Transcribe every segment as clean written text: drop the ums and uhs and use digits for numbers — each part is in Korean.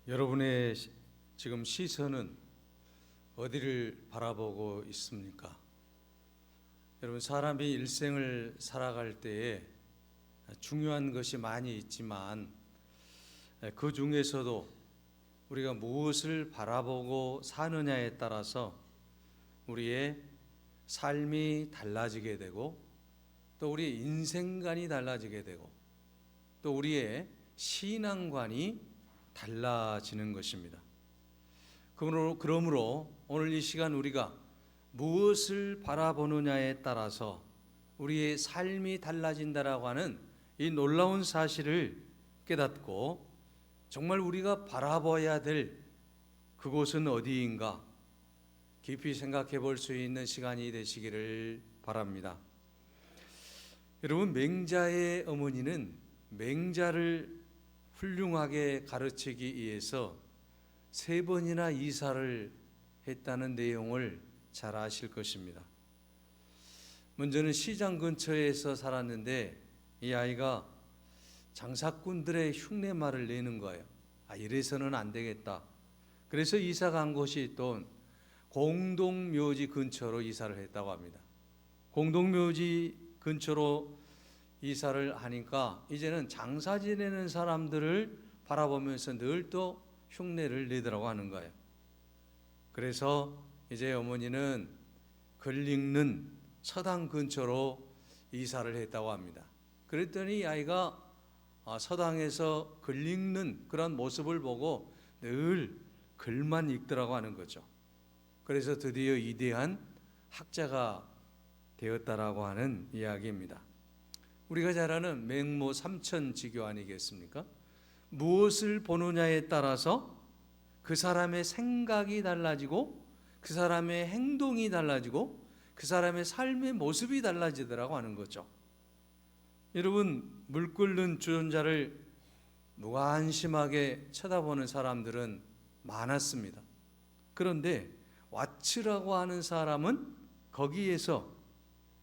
여러분의 지금 시선은 어디를 바라보고 있습니까? 여러분, 사람이 일생을 살아갈 때에 중요한 것이 많이 있지만 그 중에서도 우리가 무엇을 바라보고 사느냐에 따라서 우리의 삶이 달라지게 되고, 또 우리의 인생관이 달라지게 되고, 또 우리의 신앙관이 달라지는 것입니다. 그러므로 오늘 이 시간 우리가 무엇을 바라보느냐에 따라서 우리의 삶이 달라진다라고 하는 이 놀라운 사실을 깨닫고, 정말 우리가 바라봐야 될 그곳은 어디인가 깊이 생각해 볼 수 있는 시간이 되시기를 바랍니다. 여러분, 맹자의 어머니는 맹자를 훌륭하게 가르치기 위해서 3번이나 이사를 했다는 내용을 잘 아실 것입니다. 먼저는 시장 근처에서 살았는데 이 아이가 장사꾼들의 흉내말을 내는 거예요. 이래서는 안 되겠다. 그래서 이사 간 곳이 또 공동묘지 근처로 이사를 했다고 합니다. 공동묘지 근처로 이사를 하니까 이제는 장사 지내는 사람들을 바라보면서 늘 또 흉내를 내더라고 하는 거예요. 그래서 이제 어머니는 글 읽는 서당 근처로 이사를 했다고 합니다. 그랬더니 이 아이가 서당에서 글 읽는 그런 모습을 보고 늘 글만 읽더라고 하는 거죠. 그래서 드디어 위대한 학자가 되었다라고 하는 이야기입니다. 우리가 잘 아는 맹모 삼천지교 아니겠습니까? 무엇을 보느냐에 따라서 그 사람의 생각이 달라지고, 그 사람의 행동이 달라지고, 그 사람의 삶의 모습이 달라지더라고 하는 거죠. 여러분, 물 끓는 주전자를 무관심하게 쳐다보는 사람들은 많았습니다. 그런데 왓츠라고 하는 사람은 거기에서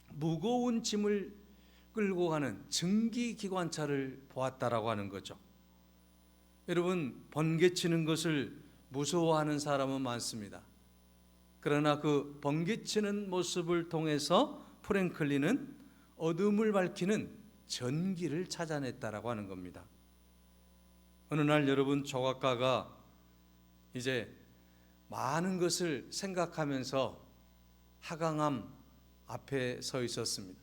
무거운 짐을 끌고 가는 증기기관차를 보았다라고 하는 거죠. 여러분, 번개치는 것을 무서워하는 사람은 많습니다. 그러나 그 번개치는 모습을 통해서 프랭클린은 어둠을 밝히는 전기를 찾아냈다라고 하는 겁니다. 어느 날 여러분, 조각가가 이제 많은 것을 생각하면서 하강암 앞에 서 있었습니다.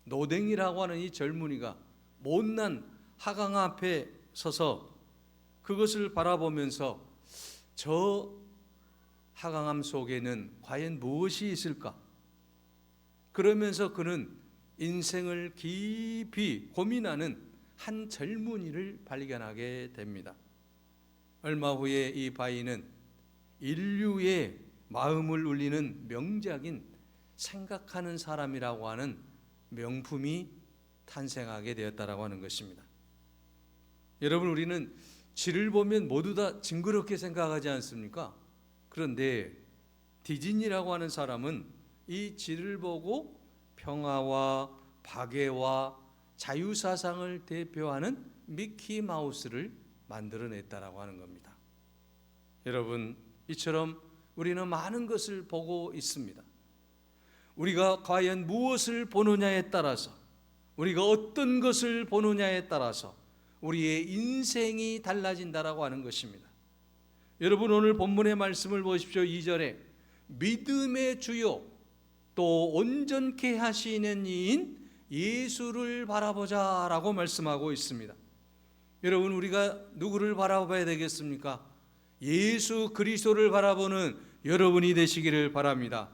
노댕이라고 하는 이 젊은이가 못난 하강 앞에 서서 그것을 바라보면서 저 하강암 속에는 과연 무엇이 있을까? 그러면서 그는 인생을 깊이 고민하는 한 젊은이를 발견하게 됩니다. 얼마 후에 이 바위는 인류의 마음을 울리는 명작인 생각하는 사람이라고 하는 명품이 탄생하게 되었다라고 하는 것입니다. 여러분, 우리는 지를 보면 모두 다 징그럽게 생각하지 않습니까? 그런데 디즈니라고 하는 사람은 이 지를 보고 평화와 박애와 자유사상을 대표하는 미키 마우스를 만들어냈다라고 하는 겁니다. 여러분, 이처럼 우리는 많은 것을 보고 있습니다. 우리가 과연 무엇을 보느냐에 따라서, 우리가 어떤 것을 보느냐에 따라서 우리의 인생이 달라진다라고 하는 것입니다. 여러분, 오늘 본문의 말씀을 보십시오. 2절에 믿음의 주요 또 온전케 하시는 이인 예수를 바라보자 라고 말씀하고 있습니다. 여러분, 우리가 누구를 바라봐야 되겠습니까? 예수 그리스도를 바라보는 여러분이 되시기를 바랍니다.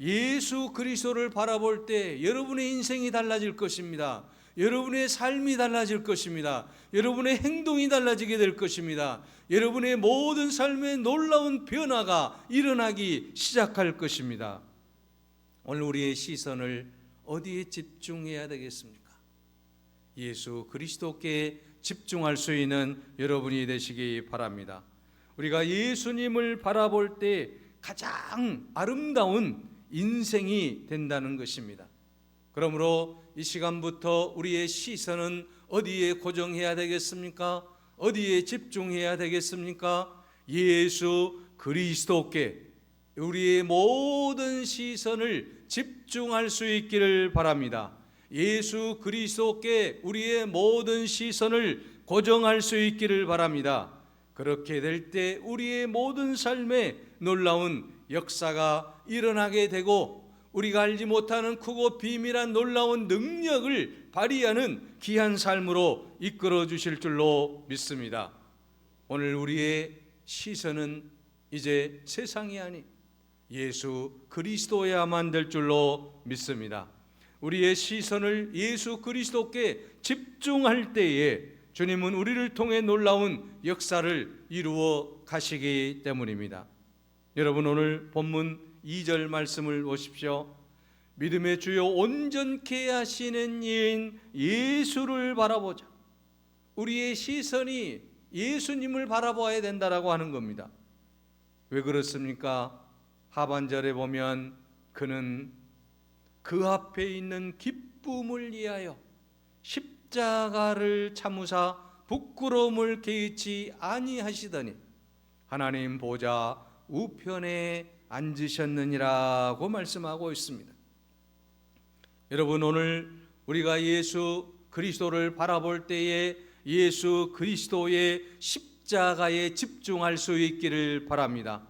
예수 그리스도를 바라볼 때 여러분의 인생이 달라질 것입니다. 여러분의 삶이 달라질 것입니다. 여러분의 행동이 달라지게 될 것입니다. 여러분의 모든 삶에 놀라운 변화가 일어나기 시작할 것입니다. 오늘 우리의 시선을 어디에 집중해야 되겠습니까? 예수 그리스도께 집중할 수 있는 여러분이 되시기 바랍니다. 우리가 예수님을 바라볼 때 가장 아름다운 인생이 된다는 것입니다. 그러므로 이 시간부터 우리의 시선은 어디에 고정해야 되겠습니까? 어디에 집중해야 되겠습니까? 예수 그리스도께 우리의 모든 시선을 집중할 수 있기를 바랍니다. 예수 그리스도께 우리의 모든 시선을 고정할 수 있기를 바랍니다. 그렇게 될 때 우리의 모든 삶에 놀라운 역사가 일어나게 되고 우리가 알지 못하는 크고 비밀한 놀라운 능력을 발휘하는 귀한 삶으로 이끌어 주실 줄로 믿습니다. 오늘 우리의 시선은 이제 세상이 아닌 예수 그리스도야만 될 줄로 믿습니다. 우리의 시선을 예수 그리스도께 집중할 때에 주님은 우리를 통해 놀라운 역사를 이루어 가시기 때문입니다. 여러분, 오늘 본문 2절 말씀을 보십시오. 믿음의 주요 온전케 하시는 이인 예수를 바라보자. 우리의 시선이 예수님을 바라봐야 된다라고 하는 겁니다. 왜 그렇습니까? 하반절에 보면 그는 그 앞에 있는 기쁨을 위하여 십자가를 참으사 부끄러움을 개의치 아니하시더니 하나님 보좌 우편에 앉으셨느니라고 말씀하고 있습니다. 여러분, 오늘 우리가 예수 그리스도를 바라볼 때에 예수 그리스도의 십자가에 집중할 수 있기를 바랍니다.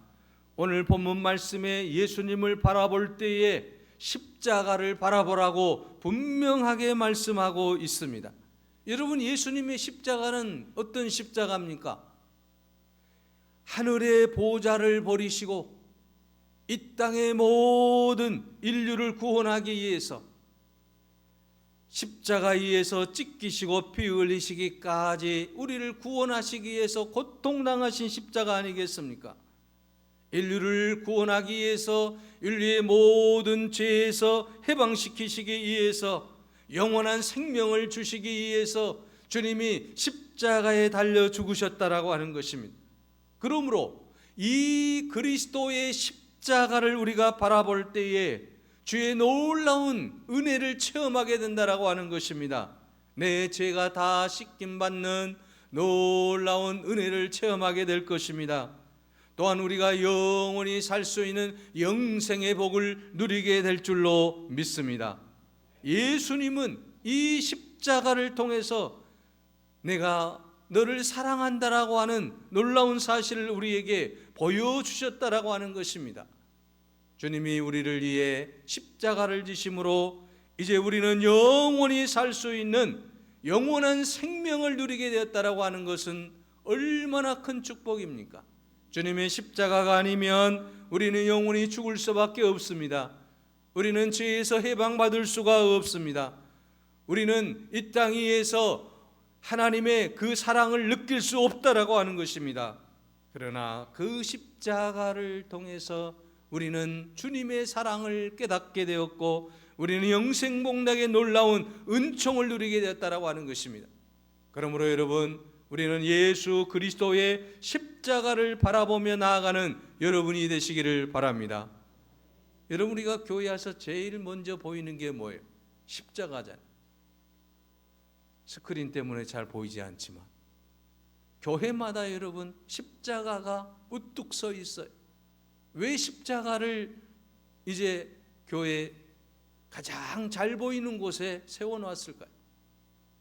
오늘 본문 말씀에 예수님을 바라볼 때에 십자가를 바라보라고 분명하게 말씀하고 있습니다. 여러분, 예수님의 십자가는 어떤 십자가입니까? 하늘의 보좌를 버리시고 이 땅의 모든 인류를 구원하기 위해서 십자가 위에서 찢기시고 피 흘리시기까지 우리를 구원하시기 위해서 고통당하신 십자가 아니겠습니까? 인류를 구원하기 위해서 인류의 모든 죄에서 해방시키시기 위해서 영원한 생명을 주시기 위해서 주님이 십자가에 달려 죽으셨다라고 하는 것입니다. 그러므로 이 그리스도의 십자가를 우리가 바라볼 때에 주의 놀라운 은혜를 체험하게 된다라고 하는 것입니다. 내 죄가 다 씻김 받는 놀라운 은혜를 체험하게 될 것입니다. 또한 우리가 영원히 살 수 있는 영생의 복을 누리게 될 줄로 믿습니다. 예수님은 이 십자가를 통해서 내가 너를 사랑한다라고 하는 놀라운 사실을 우리에게 보여주셨다라고 하는 것입니다. 주님이 우리를 위해 십자가를 지심으로 이제 우리는 영원히 살 수 있는 영원한 생명을 누리게 되었다라고 하는 것은 얼마나 큰 축복입니까? 주님의 십자가가 아니면 우리는 영원히 죽을 수밖에 없습니다. 우리는 죄에서 해방받을 수가 없습니다. 우리는 이 땅 위에서 하나님의 그 사랑을 느낄 수 없다라고 하는 것입니다. 그러나 그 십자가를 통해서 우리는 주님의 사랑을 깨닫게 되었고 우리는 영생복락의 놀라운 은총을 누리게 되었다라고 하는 것입니다. 그러므로 여러분, 우리는 예수 그리스도의 십자가를 바라보며 나아가는 여러분이 되시기를 바랍니다. 여러분, 우리가 교회 와서 제일 먼저 보이는 게 뭐예요? 십자가잖아요. 스크린 때문에 잘 보이지 않지만 교회마다 여러분 십자가가 우뚝 서 있어요. 왜 십자가를 이제 교회 가장 잘 보이는 곳에 세워놓았을까요?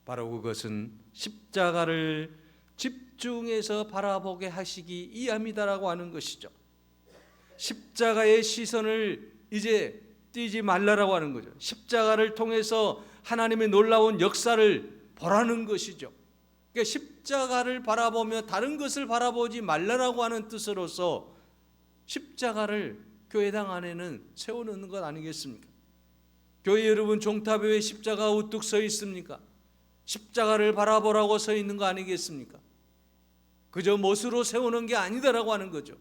바로 그것은 십자가를 집중해서 바라보게 하시기 위함이다라고 하는 것이죠. 십자가의 시선을 이제 띄지 말라라고 하는 거죠. 십자가를 통해서 하나님의 놀라운 역사를 보라는 것이죠. 그러니까 십자가를 바라보며 다른 것을 바라보지 말라라고 하는 뜻으로서 십자가를 교회당 안에는 세워놓는 것 아니겠습니까? 교회 여러분 종탑에 왜 십자가 우뚝 서 있습니까? 십자가를 바라보라고 서 있는 거 아니겠습니까? 그저 못으로 세우는 게 아니다라고 하는 거죠.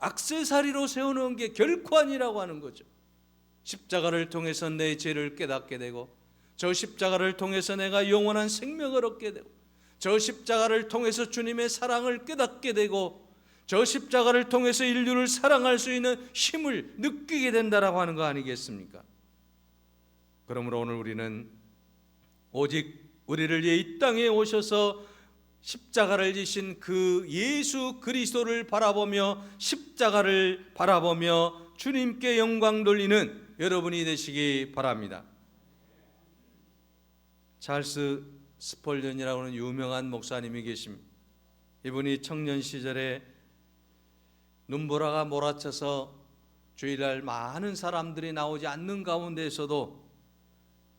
액세서리로 세우는 게 결코 아니라고 하는 거죠. 십자가를 통해서 내 죄를 깨닫게 되고 저 십자가를 통해서 내가 영원한 생명을 얻게 되고 저 십자가를 통해서 주님의 사랑을 깨닫게 되고 저 십자가를 통해서 인류를 사랑할 수 있는 힘을 느끼게 된다라고 하는 거 아니겠습니까? 그러므로 오늘 우리는 오직 우리를 위해 이 땅에 오셔서 십자가를 지신 그 예수 그리스도를 바라보며 십자가를 바라보며 주님께 영광 돌리는 여러분이 되시기 바랍니다. 찰스 스펄전이라고 하는 유명한 목사님이 계십니다. 이분이 청년 시절에 눈보라가 몰아쳐서 주일날 많은 사람들이 나오지 않는 가운데에서도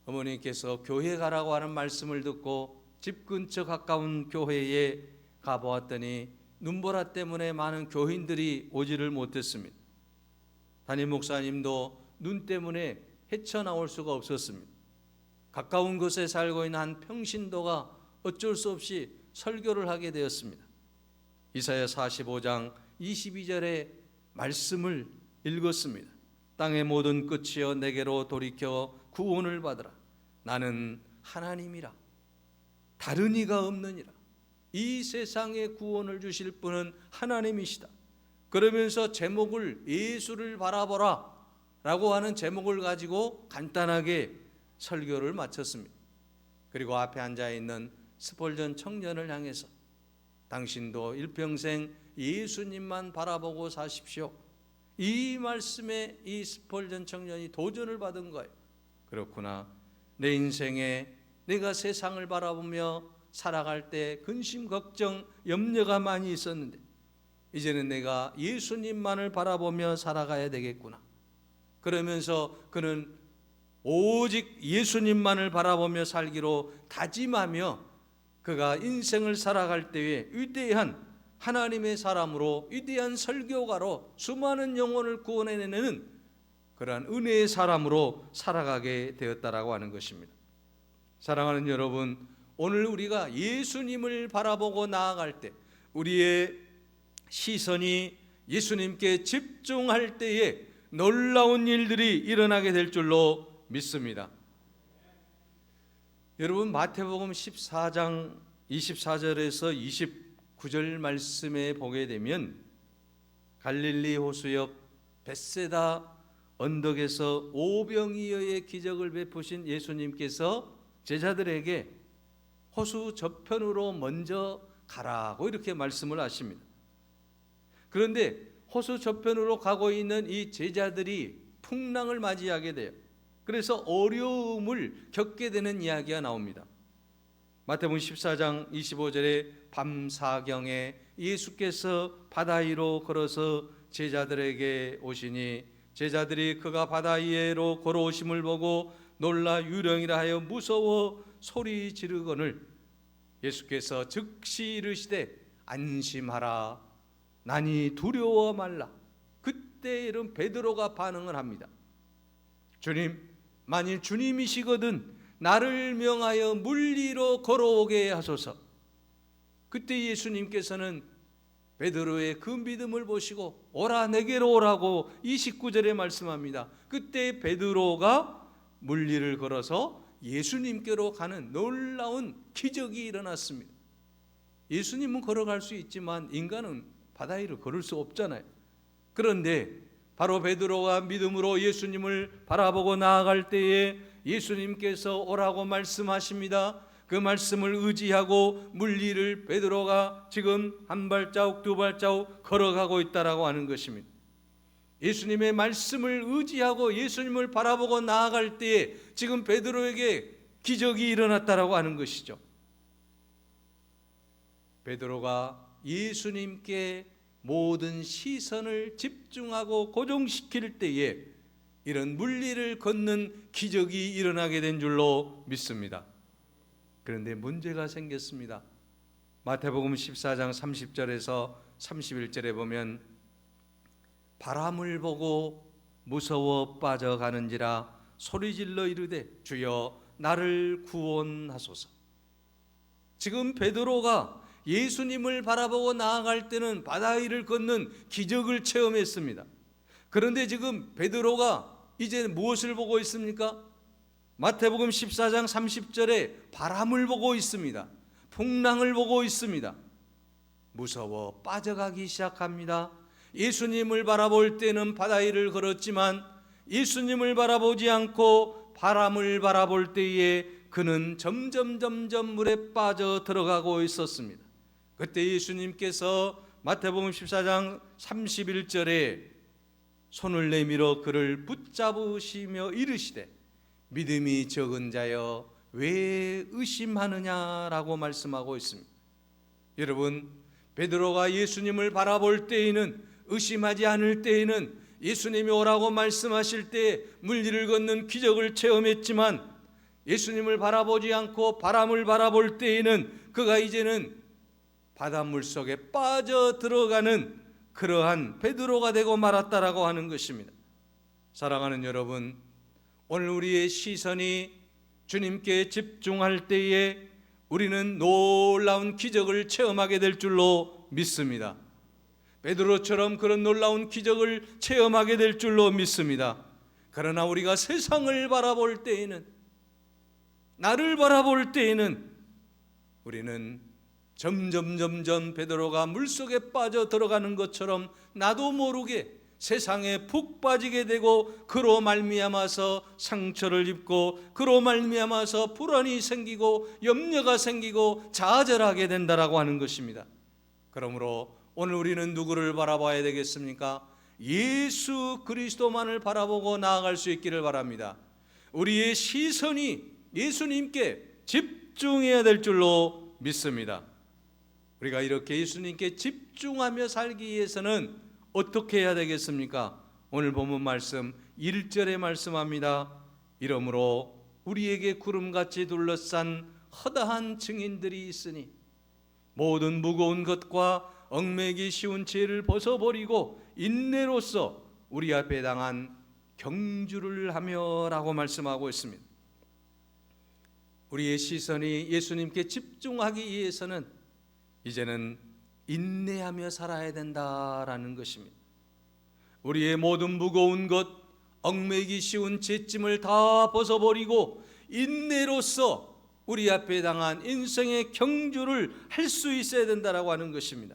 어머니께서 교회 가라고 하는 말씀을 듣고 집 근처 가까운 교회에 가보았더니 눈보라 때문에 많은 교인들이 오지를 못했습니다. 담임 목사님도 눈 때문에 헤쳐나올 수가 없었습니다. 가까운 곳에 살고 있는 한 평신도가 어쩔 수 없이 설교를 하게 되었습니다. 이사야 45장 22절의 말씀을 읽었습니다. 땅의 모든 끝이여 내게로 돌이켜 구원을 받으라. 나는 하나님이라. 다른 이가 없느니라. 이 세상에 구원을 주실 분은 하나님이시다. 그러면서 제목을 예수를 바라보라 라고 하는 제목을 가지고 간단하게 설교를 마쳤습니다. 그리고 앞에 앉아있는 스펄전 청년을 향해서 당신도 일평생 예수님만 바라보고 사십시오. 이 말씀에 이 스펄전 청년이 도전을 받은 거예요. 그렇구나. 내 인생에 내가 세상을 바라보며 살아갈 때 근심, 걱정, 염려가 많이 있었는데 이제는 내가 예수님만을 바라보며 살아가야 되겠구나. 그러면서 그는 오직 예수님만을 바라보며 살기로 다짐하며 그가 인생을 살아갈 때에 위대한 하나님의 사람으로, 위대한 설교가로 수많은 영혼을 구원해내는 그러한 은혜의 사람으로 살아가게 되었다라고 하는 것입니다. 사랑하는 여러분, 오늘 우리가 예수님을 바라보고 나아갈 때 우리의 시선이 예수님께 집중할 때에 놀라운 일들이 일어나게 될 줄로 믿습니다. 여러분, 마태복음 14장 24절에서 29절 말씀에 보게 되면 갈릴리 호수 옆 벳세다 언덕에서 오병이어의 기적을 베푸신 예수님께서 제자들에게 호수 저편으로 먼저 가라고 이렇게 말씀을 하십니다. 그런데 호수 저편으로 가고 있는 이 제자들이 풍랑을 맞이하게 돼요. 그래서 어려움을 겪게 되는 이야기가 나옵니다. 마태복음 14장 25절에 밤사경에 예수께서 바다 위로 걸어서 제자들에게 오시니 제자들이 그가 바다 위로 걸어오심을 보고 놀라 유령이라 하여 무서워 소리 지르거늘 예수께서 즉시 이르시되 안심하라 나니 두려워 말라. 그때 이런 베드로가 반응을 합니다. 주님, 만일 주님이시거든 나를 명하여 물 위로 걸어오게 하소서. 그때 예수님께서는 베드로의 그 믿음을 보시고 오라 내게로 오라고 29절에 말씀합니다. 그때 베드로가 물 위를 걸어서 예수님께로 가는 놀라운 기적이 일어났습니다. 예수님은 걸어갈 수 있지만 인간은 바다 위를 걸을 수 없잖아요. 그런데 바로 베드로가 믿음으로 예수님을 바라보고 나아갈 때에 예수님께서 오라고 말씀하십니다. 그 말씀을 의지하고 물 위를 베드로가 지금 한 발자국 두 발자국 걸어가고 있다라고 하는 것입니다. 예수님의 말씀을 의지하고 예수님을 바라보고 나아갈 때에 지금 베드로에게 기적이 일어났다라고 하는 것이죠. 베드로가 예수님께 모든 시선을 집중하고 고정시킬 때에 이런 물리를 걷는 기적이 일어나게 된 줄로 믿습니다. 그런데 문제가 생겼습니다. 마태복음 14장 30절에서 31절에 보면 바람을 보고 무서워 빠져가는지라 소리질러 이르되 주여 나를 구원하소서. 지금 베드로가 예수님을 바라보고 나아갈 때는 바다 위를 걷는 기적을 체험했습니다. 그런데 지금 베드로가 이제 무엇을 보고 있습니까? 마태복음 14장 30절에 바람을 보고 있습니다. 풍랑을 보고 있습니다. 무서워 빠져가기 시작합니다. 예수님을 바라볼 때는 바다 위를 걸었지만 예수님을 바라보지 않고 바람을 바라볼 때에 그는 점점 물에 빠져 들어가고 있었습니다. 그때 예수님께서 마태복음 14장 31절에 손을 내밀어 그를 붙잡으시며 이르시되 믿음이 적은 자여 왜 의심하느냐라고 말씀하고 있습니다. 여러분, 베드로가 예수님을 바라볼 때에는, 의심하지 않을 때에는, 예수님이 오라고 말씀하실 때 물길을 걷는 기적을 체험했지만 예수님을 바라보지 않고 바람을 바라볼 때에는 그가 이제는 바닷물 속에 빠져 들어가는 그러한 베드로가 되고 말았다라고 하는 것입니다. 사랑하는 여러분, 오늘 우리의 시선이 주님께 집중할 때에 우리는 놀라운 기적을 체험하게 될 줄로 믿습니다. 베드로처럼 그런 놀라운 기적을 체험하게 될 줄로 믿습니다. 그러나 우리가 세상을 바라볼 때에는, 나를 바라볼 때에는 우리는 점점 베드로가 물속에 빠져 들어가는 것처럼 나도 모르게 세상에 푹 빠지게 되고 그로 말미암아서 상처를 입고 그로 말미암아서 불안이 생기고 염려가 생기고 좌절하게 된다라고 하는 것입니다. 그러므로 오늘 우리는 누구를 바라봐야 되겠습니까? 예수 그리스도만을 바라보고 나아갈 수 있기를 바랍니다. 우리의 시선이 예수님께 집중해야 될 줄로 믿습니다. 우리가 이렇게 예수님께 집중하며 살기 위해서는 어떻게 해야 되겠습니까? 오늘 본문 말씀 1절에 말씀합니다. 이러므로 우리에게 구름같이 둘러싼 허다한 증인들이 있으니 모든 무거운 것과 얽매기 쉬운 죄를 벗어버리고 인내로써 우리 앞에 당한 경주를 하며 라고 말씀하고 있습니다. 우리의 시선이 예수님께 집중하기 위해서는 이제는 인내하며 살아야 된다라는 것입니다. 우리의 모든 무거운 것, 얽매기 쉬운 죄짐을 다 벗어버리고 인내로써 우리 앞에 당한 인생의 경주를 할 수 있어야 된다라고 하는 것입니다.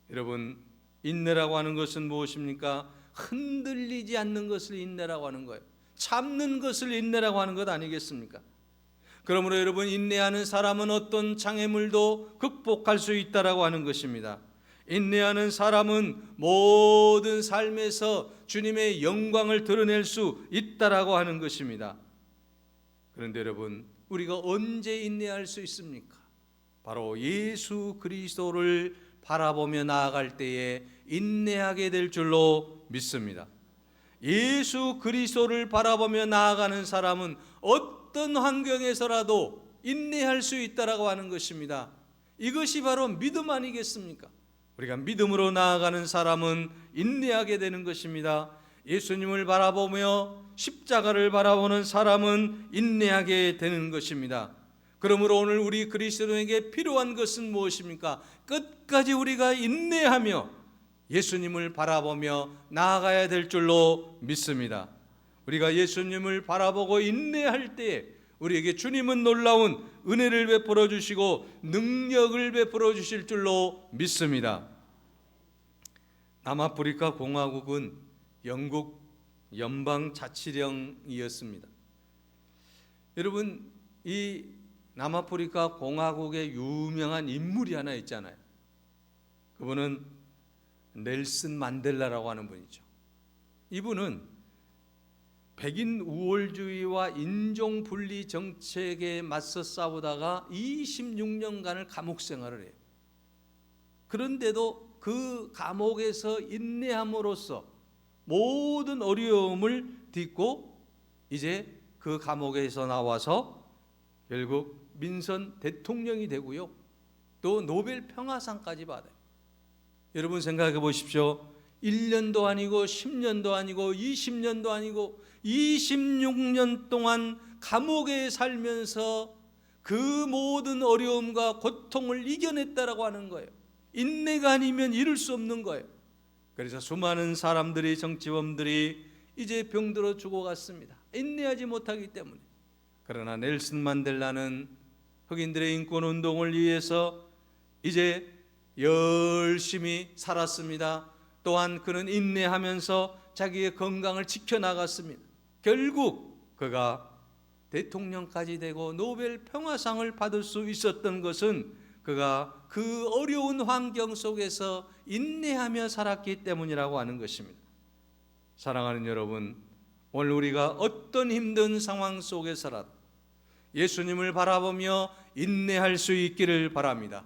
여러분, 인내라고 하는 것은 무엇입니까? 흔들리지 않는 것을 인내라고 하는 거예요. 참는 것을 인내라고 하는 것 아니겠습니까? 그러므로 여러분, 인내하는 사람은 어떤 장애물도 극복할 수 있다라고 하는 것입니다. 인내하는 사람은 모든 삶에서 주님의 영광을 드러낼 수 있다라고 하는 것입니다. 그런데 여러분, 우리가 언제 인내할 수 있습니까? 바로 예수 그리스도를 바라보며 나아갈 때에 인내하게 될 줄로 믿습니다. 예수 그리스도를 바라보며 나아가는 사람은 어떤 환경에서라도 인내할 수 있다라고 하는 것입니다. 이것이 바로 믿음 아니겠습니까? 우리가 믿음으로 나아가는 사람은 인내하게 되는 것입니다. 예수님을 바라보며 십자가를 바라보는 사람은 인내하게 되는 것입니다. 그러므로 오늘 우리 그리스도인에게 필요한 것은 무엇입니까? 끝까지 우리가 인내하며 예수님을 바라보며 나아가야 될 줄로 믿습니다. 우리가 예수님을 바라보고 인내할 때 우리에게 주님은 놀라운 은혜를 베풀어 주시고 능력을 베풀어 주실 줄로 믿습니다. 남아프리카 공화국은 영국 연방자치령이었습니다. 여러분, 이 남아프리카 공화국의 유명한 인물이 하나 있잖아요. 그분은 넬슨 만델라라고 하는 분이죠. 이분은 백인 우월주의와 인종분리 정책에 맞서 싸우다가 26년간을 감옥 생활을 해요. 그런데도 그 감옥에서 인내함으로써 모든 어려움을 딛고 이제 그 감옥에서 나와서 결국 민선 대통령이 되고요, 또 노벨 평화상까지 받아요. 여러분 생각해 보십시오. 1년도 아니고 10년도 아니고 20년도 아니고 26년 동안 감옥에 살면서 그 모든 어려움과 고통을 이겨냈다라고 하는 거예요. 인내가 아니면 이룰 수 없는 거예요. 그래서 수많은 사람들이, 정치범들이 이제 병들어 죽어갔습니다. 인내하지 못하기 때문에. 그러나 넬슨 만델라는 흑인들의 인권운동을 위해서 이제 열심히 살았습니다. 또한 그는 인내하면서 자기의 건강을 지켜나갔습니다. 결국 그가 대통령까지 되고 노벨 평화상을 받을 수 있었던 것은 그가 그 어려운 환경 속에서 인내하며 살았기 때문이라고 하는 것입니다. 사랑하는 여러분, 오늘 우리가 어떤 힘든 상황 속에서라도 예수님을 바라보며 인내할 수 있기를 바랍니다.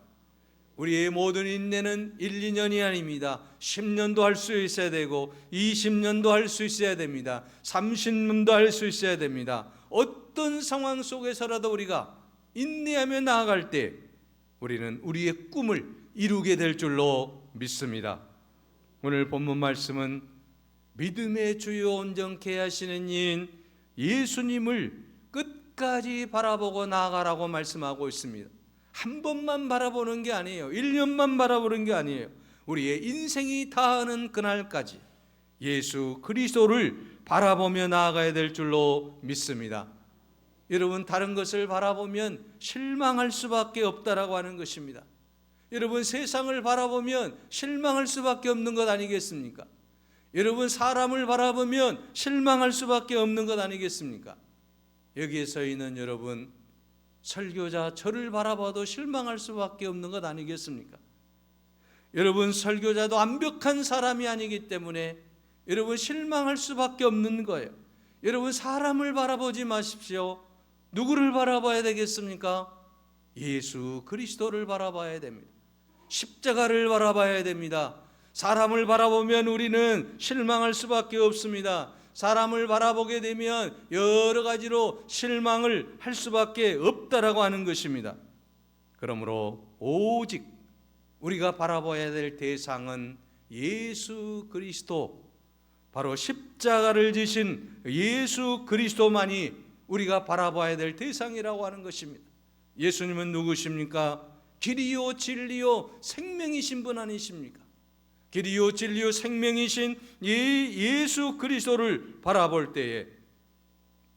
우리의 모든 인내는 1, 2년이 아닙니다. 10년도 할 수 있어야 되고 20년도 할 수 있어야 됩니다. 30년도 할 수 있어야 됩니다. 어떤 상황 속에서라도 우리가 인내하며 나아갈 때 우리는 우리의 꿈을 이루게 될 줄로 믿습니다. 오늘 본문 말씀은 믿음의 주요 온전케 하시는 이인 예수님을 끝까지 바라보고 나아가라고 말씀하고 있습니다. 한 번만 바라보는 게 아니에요. 1년만 바라보는 게 아니에요. 우리의 인생이 다하는 그날까지 예수 그리스도를 바라보며 나아가야 될 줄로 믿습니다. 여러분, 다른 것을 바라보면 실망할 수밖에 없다라고 하는 것입니다. 여러분, 세상을 바라보면 실망할 수밖에 없는 것 아니겠습니까? 여러분, 사람을 바라보면 실망할 수밖에 없는 것 아니겠습니까? 여기에 서 있는 여러분, 설교자 저를 바라봐도 실망할 수밖에 없는 것 아니겠습니까? 여러분, 설교자도 완벽한 사람이 아니기 때문에 여러분 실망할 수밖에 없는 거예요. 여러분, 사람을 바라보지 마십시오. 누구를 바라봐야 되겠습니까? 예수 그리스도를 바라봐야 됩니다. 십자가를 바라봐야 됩니다. 사람을 바라보면 우리는 실망할 수밖에 없습니다. 사람을 바라보게 되면 여러 가지로 실망을 할 수밖에 없다라고 하는 것입니다. 그러므로 오직 우리가 바라봐야 될 대상은 예수 그리스도, 바로 십자가를 지신 예수 그리스도만이 우리가 바라봐야 될 대상이라고 하는 것입니다. 예수님은 누구십니까? 길이요 진리요 생명이신 분 아니십니까? 길이요 진리요 생명이신 예수 그리스도를 바라볼 때에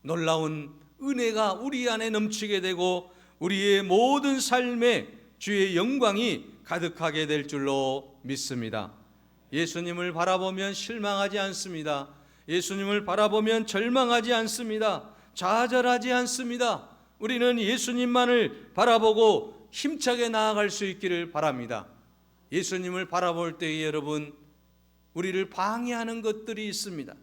놀라운 은혜가 우리 안에 넘치게 되고 우리의 모든 삶에 주의 영광이 가득하게 될 줄로 믿습니다. 예수님을 바라보면 실망하지 않습니다. 예수님을 바라보면 절망하지 않습니다. 좌절하지 않습니다. 우리는 예수님만을 바라보고 힘차게 나아갈 수 있기를 바랍니다. 예수님을 바라볼 때에 여러분, 우리를 방해하는 것들이 있습니다.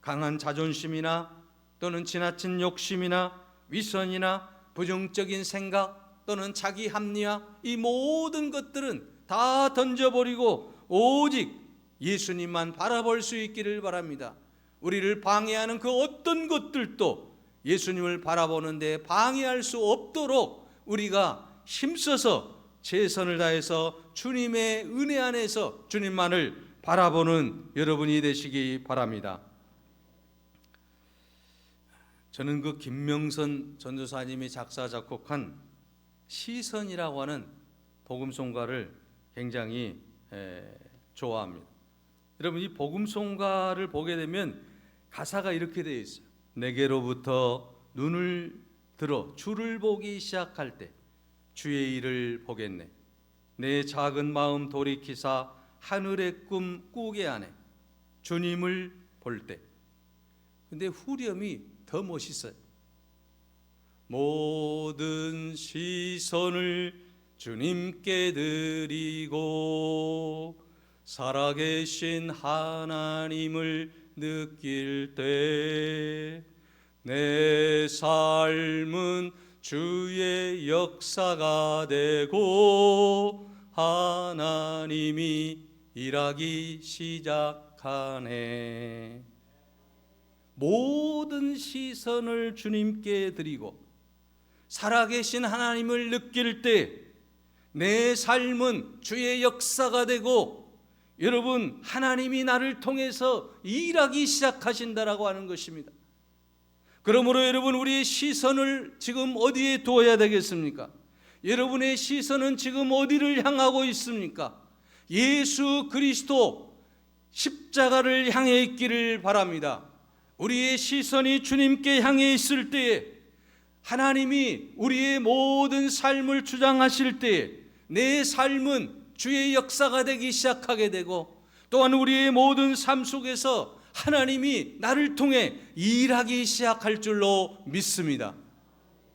강한 자존심이나 또는 지나친 욕심이나 위선이나 부정적인 생각 또는 자기 합리화, 이 모든 것들은 다 던져버리고 오직 예수님만 바라볼 수 있기를 바랍니다. 우리를 방해하는 그 어떤 것들도 예수님을 바라보는데 방해할 수 없도록 우리가 힘써서 최선을 다해서 주님의 은혜 안에서 주님만을 바라보는 여러분이 되시기 바랍니다. 저는 그 김명선 전도사님이 작사 작곡한 시선이라고 하는 복음송가를 굉장히 좋아합니다. 여러분, 이 복음송가를 보게 되면 가사가 이렇게 되어 있어요. 내게로부터 눈을 들어 주를 보기 시작할 때 주의 일을 보겠네. 내 작은 마음 돌이키사 하늘의 꿈 꾸게 하네. 주님을 볼 때. 근데 후렴이 더 멋있어요. 모든 시선을 주님께 드리고 살아계신 하나님을 느낄 때 내 삶은 주의 역사가 되고 하나님이 일하기 시작하네. 모든 시선을 주님께 드리고 살아계신 하나님을 느낄 때 내 삶은 주의 역사가 되고 여러분, 하나님이 나를 통해서 일하기 시작하신다라고 하는 것입니다. 그러므로 여러분, 우리의 시선을 지금 어디에 두어야 되겠습니까? 여러분의 시선은 지금 어디를 향하고 있습니까? 예수 그리스도 십자가를 향해 있기를 바랍니다. 우리의 시선이 주님께 향해 있을 때에 하나님이 우리의 모든 삶을 주장하실 때에 내 삶은 주의 역사가 되기 시작하게 되고 또한 우리의 모든 삶 속에서 하나님이 나를 통해 일하기 시작할 줄로 믿습니다.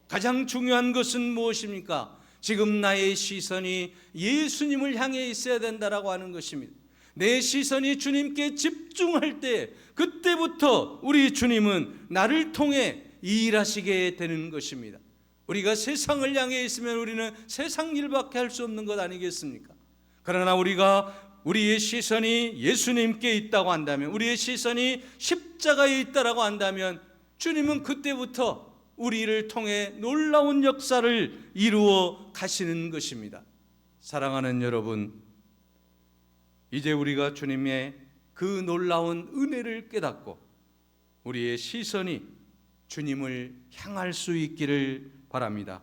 가장 중요한 것은 무엇입니까? 지금 나의 시선이 예수님을 향해 있어야 된다라고 하는 것입니다. 내 시선이 주님께 집중할 때 그때부터 우리 주님은 나를 통해 일하시게 되는 것입니다. 우리가 세상을 향해 있으면 우리는 세상 일밖에 할 수 없는 것 아니겠습니까? 그러나 우리의 시선이 예수님께 있다고 한다면, 우리의 시선이 십자가에 있다라고 한다면 주님은 그때부터 우리를 통해 놀라운 역사를 이루어 가시는 것입니다. 사랑하는 여러분, 이제 우리가 주님의 그 놀라운 은혜를 깨닫고 우리의 시선이 주님을 향할 수 있기를 바랍니다.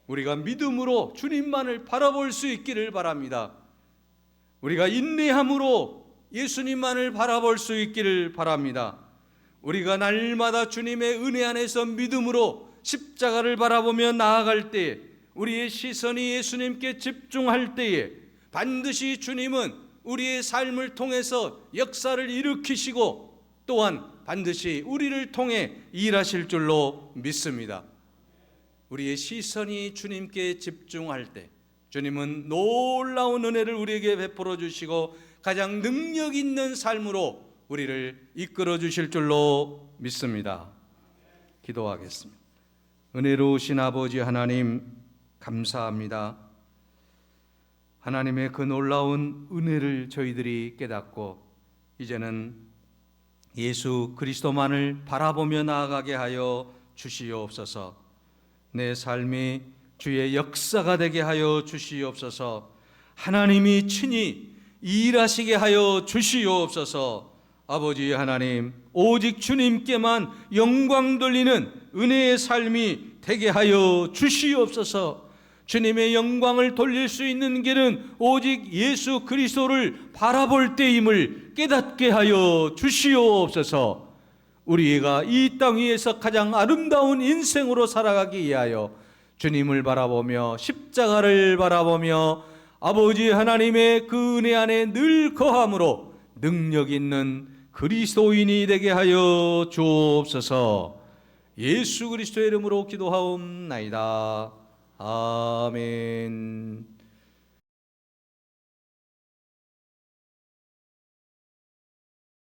우리가 믿음으로 주님만을 바라볼 수 있기를 바랍니다. 우리가 인내함으로 예수님만을 바라볼 수 있기를 바랍니다. 우리가 날마다 주님의 은혜 안에서 믿음으로 십자가를 바라보며 나아갈 때에, 우리의 시선이 예수님께 집중할 때에 반드시 주님은 우리의 삶을 통해서 역사를 일으키시고 또한 반드시 우리를 통해 일하실 줄로 믿습니다. 우리의 시선이 주님께 집중할 때 주님은 놀라운 은혜를 우리에게 베풀어 주시고 가장 능력 있는 삶으로 우리를 이끌어 주실 줄로 믿습니다. 기도하겠습니다. 은혜로우신 아버지 하나님, 감사합니다. 하나님의 그 놀라운 은혜를 저희들이 깨닫고 이제는 예수 그리스도만을 바라보며 나아가게 하여 주시옵소서. 내 삶이 주의 역사가 되게 하여 주시옵소서. 하나님이 친히 일하시게 하여 주시옵소서. 아버지 하나님, 오직 주님께만 영광 돌리는 은혜의 삶이 되게 하여 주시옵소서. 주님의 영광을 돌릴 수 있는 길은 오직 예수 그리스도를 바라볼 때임을 깨닫게 하여 주시옵소서. 우리가 이 땅 위에서 가장 아름다운 인생으로 살아가기 위하여 주님을 바라보며 십자가를 바라보며 아버지 하나님의 그 은혜 안에 늘 거함으로 능력 있는 그리스도인이 되게 하여 주옵소서. 예수 그리스도의 이름으로 기도하옵나이다. 아멘.